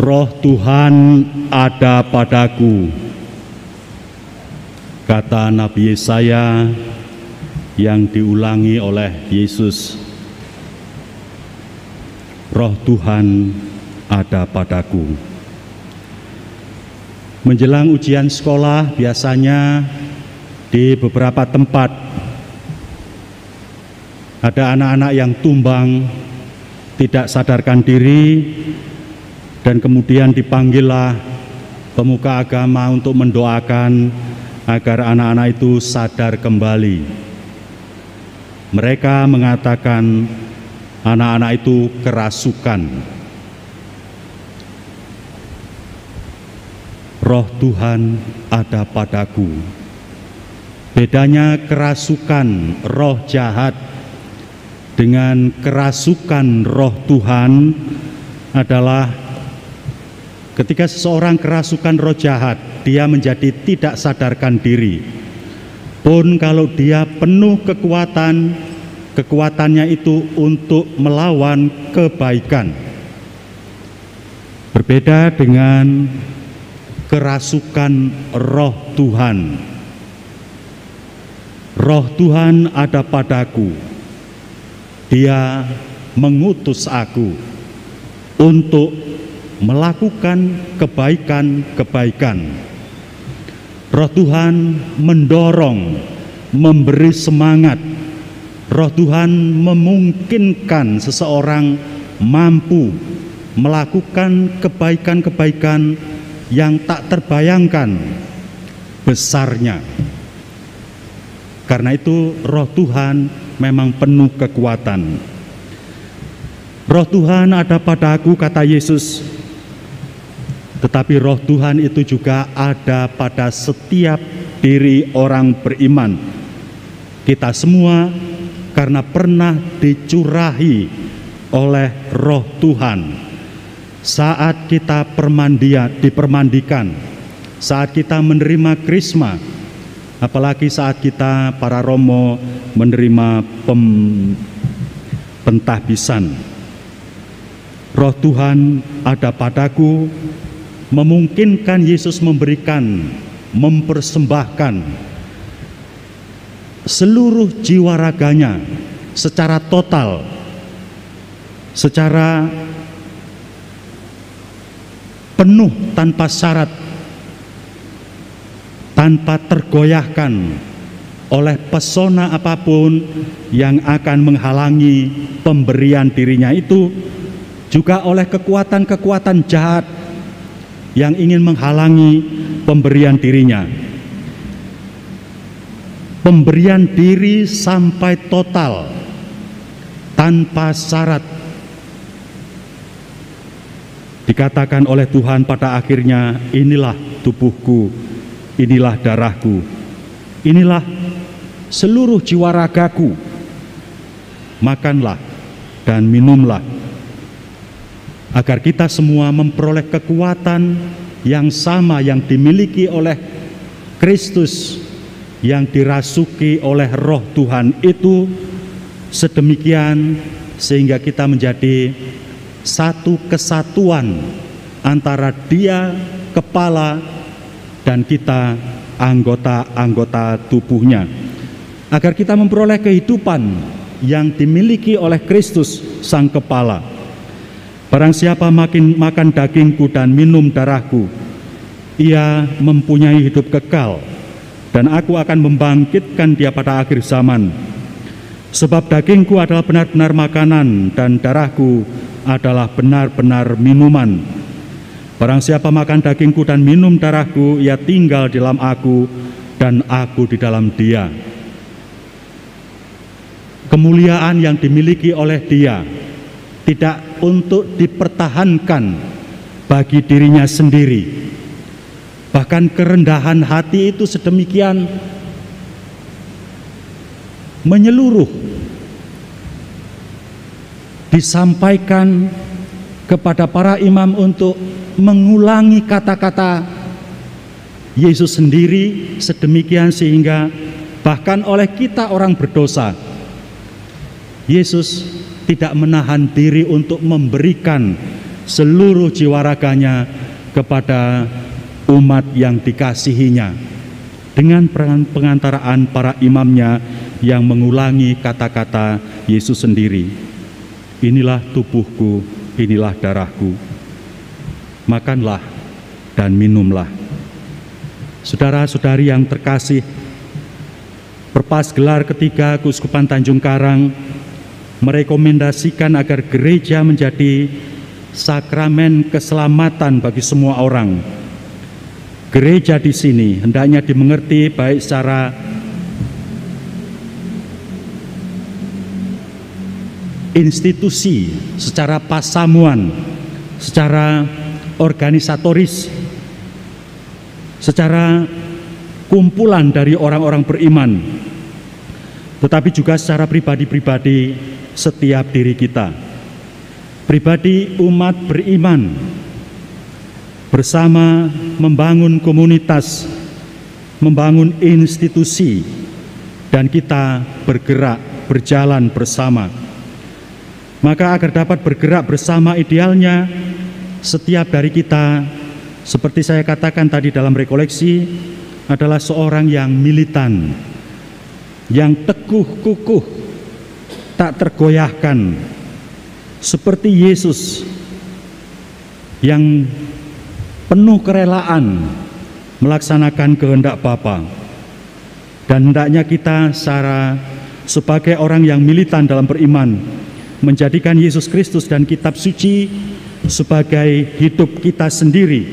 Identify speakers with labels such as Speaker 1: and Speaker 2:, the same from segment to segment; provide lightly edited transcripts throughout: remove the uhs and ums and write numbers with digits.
Speaker 1: Roh Tuhan ada padaku, kata Nabi Yesaya yang diulangi oleh Yesus. Roh Tuhan ada padaku. Menjelang ujian sekolah, biasanya di beberapa tempat ada anak-anak yang tumbang, tidak sadarkan diri, dan kemudian dipanggillah pemuka agama untuk mendoakan agar anak-anak itu sadar kembali. Mereka mengatakan anak-anak itu kerasukan. Roh Tuhan ada padaku. Bedanya kerasukan roh jahat dengan kerasukan roh Tuhan adalah ketika seseorang kerasukan roh jahat, dia menjadi tidak sadarkan diri. Pun kalau dia penuh kekuatan, kekuatannya itu untuk melawan kebaikan. Berbeda dengan kerasukan roh Tuhan. Roh Tuhan ada padaku. Dia mengutus aku untuk melakukan kebaikan-kebaikan. Roh Tuhan mendorong, memberi semangat. Roh Tuhan memungkinkan seseorang mampu melakukan kebaikan-kebaikan yang tak terbayangkan besarnya. Karena itu Roh Tuhan memang penuh kekuatan. Roh Tuhan ada padaku, kata Yesus. Tetapi Roh Tuhan itu juga ada pada setiap diri orang beriman. Kita semua karena pernah dicurahi oleh Roh Tuhan saat kita dipermandikan, saat kita menerima krisma, apalagi saat kita para romo menerima pentahbisan. Roh Tuhan ada padaku, memungkinkan Yesus mempersembahkan seluruh jiwa raganya secara total, secara penuh tanpa syarat, tanpa tergoyahkan oleh pesona apapun yang akan menghalangi pemberian dirinya itu, juga oleh kekuatan-kekuatan jahat yang ingin menghalangi pemberian dirinya. Pemberian diri sampai total, tanpa syarat. Dikatakan oleh Tuhan pada akhirnya, inilah tubuhku, inilah darahku, inilah seluruh jiwa ragaku. Makanlah dan minumlah, agar kita semua memperoleh kekuatan yang sama yang dimiliki oleh Kristus, yang dirasuki oleh Roh Tuhan itu, sedemikian sehingga kita menjadi satu kesatuan antara Dia kepala dan kita anggota-anggota tubuhnya, agar kita memperoleh kehidupan yang dimiliki oleh Kristus sang kepala. Barang siapa makan dagingku dan minum darahku, ia mempunyai hidup kekal, dan aku akan membangkitkan dia pada akhir zaman. Sebab dagingku adalah benar-benar makanan, dan darahku adalah benar-benar minuman. Barang siapa makan dagingku dan minum darahku, ia tinggal di dalam aku, dan aku di dalam dia. Kemuliaan yang dimiliki oleh dia tidak untuk dipertahankan bagi dirinya sendiri. Bahkan kerendahan hati itu sedemikian menyeluruh, disampaikan kepada para imam untuk mengulangi kata-kata Yesus sendiri sedemikian sehingga bahkan oleh kita orang berdosa, Yesus tidak menahan diri untuk memberikan seluruh jiwa raganya kepada umat yang dikasihinya dengan pengantaraan para imamnya yang mengulangi kata-kata Yesus sendiri. Inilah tubuhku, inilah darahku. Makanlah dan minumlah. Saudara-saudari yang terkasih, Perpas gelar ketiga Keuskupan Tanjung Karang merekomendasikan agar gereja menjadi sakramen keselamatan bagi semua orang. Gereja di sini hendaknya dimengerti baik secara institusi, secara pasamuan, secara organisatoris, secara kumpulan dari orang-orang beriman, tetapi juga secara pribadi-pribadi setiap diri kita. Pribadi umat beriman bersama membangun komunitas, membangun institusi, dan kita bergerak, berjalan bersama. Maka agar dapat bergerak bersama, idealnya setiap dari kita, seperti saya katakan tadi dalam rekoleksi, adalah seorang yang militan, yang teguh kukuh, tak tergoyahkan, seperti Yesus yang penuh kerelaan melaksanakan kehendak Bapa. Dan hendaknya kita sebagai orang yang militan dalam beriman, menjadikan Yesus Kristus dan kitab suci sebagai hidup kita sendiri,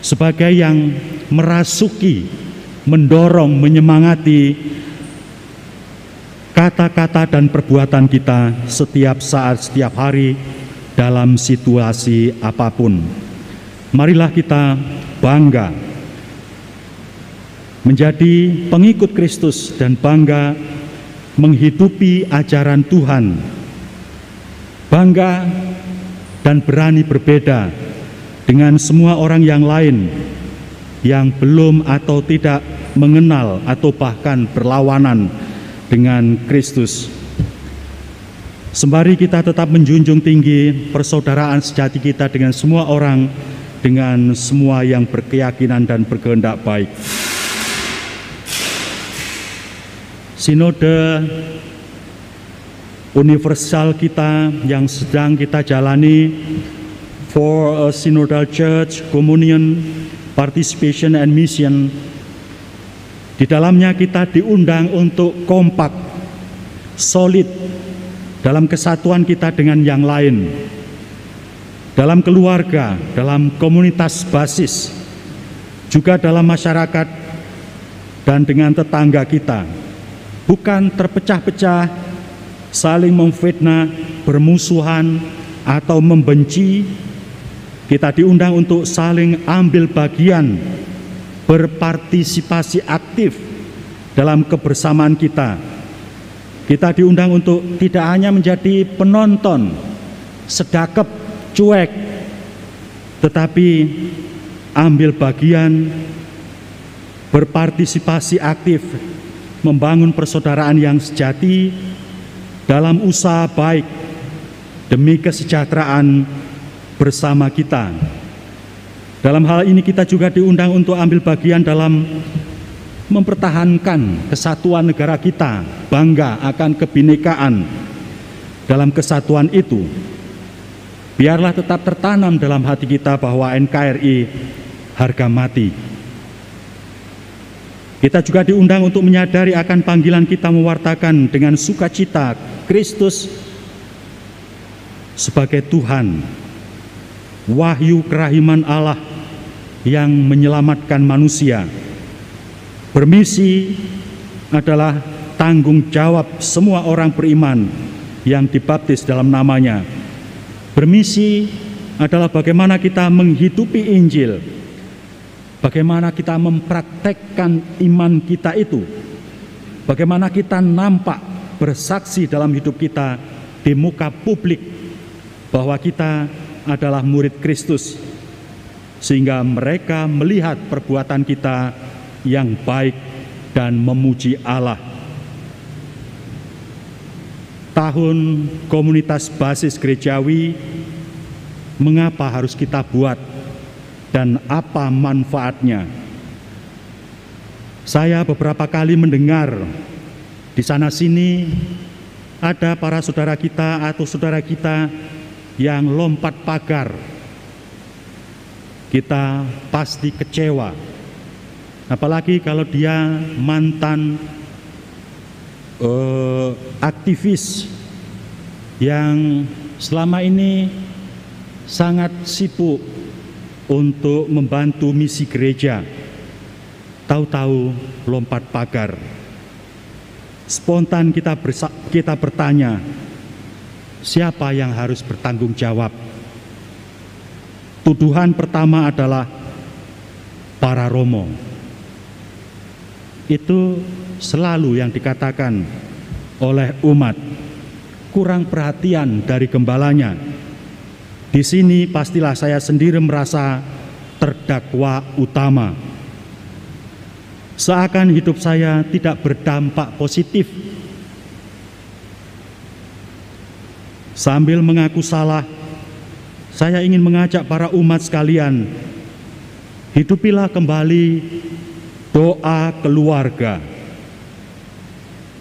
Speaker 1: sebagai yang merasuki, mendorong, menyemangati kata-kata dan perbuatan kita setiap saat, setiap hari, dalam situasi apapun. Marilah kita bangga menjadi pengikut Kristus dan bangga menghidupi ajaran Tuhan, bangga dan berani berbeda dengan semua orang yang lain yang belum atau tidak mengenal atau bahkan berlawanan dengan Kristus. Sembari kita tetap menjunjung tinggi persaudaraan sejati kita dengan semua orang, dengan semua yang berkeyakinan dan berkehendak baik. Sinode universal kita yang sedang kita jalani, for a synodal church, communion, participation and mission, di dalamnya kita diundang untuk kompak, solid dalam kesatuan kita dengan yang lain, dalam keluarga, dalam komunitas basis, juga dalam masyarakat dan dengan tetangga kita, bukan terpecah-pecah, saling memfitnah, bermusuhan, atau membenci. Kita diundang untuk saling ambil bagian, berpartisipasi aktif dalam kebersamaan kita. Kita diundang untuk tidak hanya menjadi penonton, sedakep, cuek, tetapi ambil bagian, berpartisipasi aktif, membangun persaudaraan yang sejati dalam usaha baik demi kesejahteraan bersama kita. Dalam hal ini kita juga diundang untuk ambil bagian dalam mempertahankan kesatuan negara kita, bangga akan kebinekaan. Dalam kesatuan itu, biarlah tetap tertanam dalam hati kita bahwa NKRI harga mati. Kita juga diundang untuk menyadari akan panggilan kita mewartakan dengan sukacita Kristus sebagai Tuhan, wahyu kerahiman Allah yang menyelamatkan manusia. Bermisi adalah tanggung jawab semua orang beriman yang dibaptis dalam namanya. Bermisi adalah bagaimana kita menghidupi Injil, bagaimana kita mempraktekkan iman kita itu, bagaimana kita nampak bersaksi dalam hidup kita di muka publik bahwa kita adalah murid Kristus, sehingga mereka melihat perbuatan kita yang baik dan memuji Allah. Tahun komunitas basis gerejawi mengapa harus kita buat, dan apa manfaatnya. Saya beberapa kali mendengar di sana-sini ada para saudara kita atau saudara kita yang lompat pagar. Kita pasti kecewa, apalagi kalau dia mantan aktivis yang selama ini sangat sibuk untuk membantu misi gereja. Tahu-tahu lompat pagar. Spontan kita bertanya, siapa yang harus bertanggung jawab? Tuduhan pertama adalah para romo. Itu selalu yang dikatakan oleh umat, kurang perhatian dari gembalanya. Di sini pastilah saya sendiri merasa terdakwa utama. Seakan hidup saya tidak berdampak positif. Sambil mengaku salah, saya ingin mengajak para umat sekalian, hidupilah kembali doa keluarga.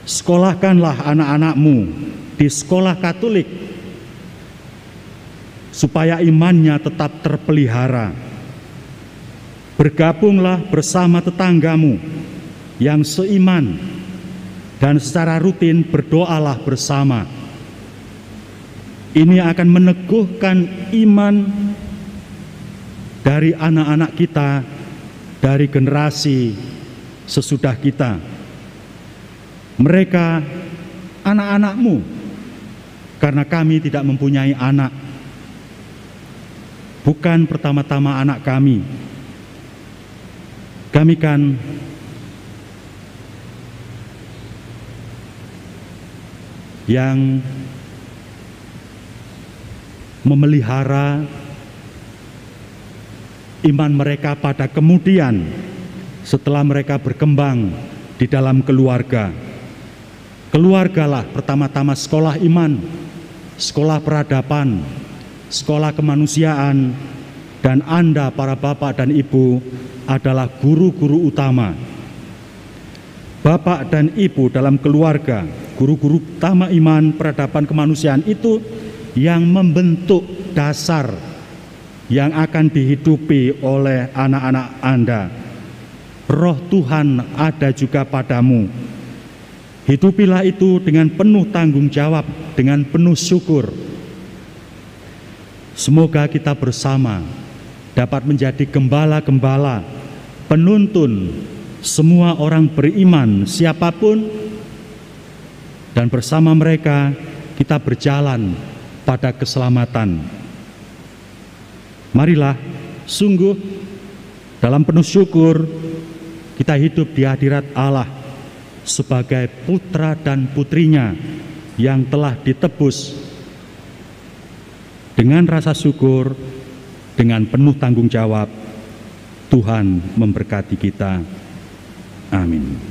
Speaker 1: Sekolahkanlah anak-anakmu di sekolah Katolik, supaya imannya tetap terpelihara. Bergabunglah bersama tetanggamu yang seiman, dan secara rutin berdoalah bersama. Ini akan meneguhkan iman dari anak-anak kita, dari generasi sesudah kita. Mereka anak-anakmu, karena kami tidak mempunyai anak. Bukan pertama-tama anak kami. Kami kan yang memelihara iman mereka pada kemudian setelah mereka berkembang di dalam keluarga. Keluargalah pertama-tama sekolah iman, sekolah peradaban, sekolah kemanusiaan, dan Anda para bapak dan ibu adalah guru-guru utama. Bapak dan ibu dalam keluarga, guru-guru utama iman, peradaban, kemanusiaan itu yang membentuk dasar yang akan dihidupi oleh anak-anak Anda. Roh Tuhan ada juga padamu. Hidupilah itu dengan penuh tanggung jawab, dengan penuh syukur. Semoga kita bersama dapat menjadi gembala-gembala, penuntun semua orang beriman siapapun, dan bersama mereka kita berjalan pada keselamatan. Marilah sungguh dalam penuh syukur kita hidup di hadirat Allah sebagai putra dan putrinya yang telah ditebus. Dengan rasa syukur, dengan penuh tanggung jawab, Tuhan memberkati kita. Amin.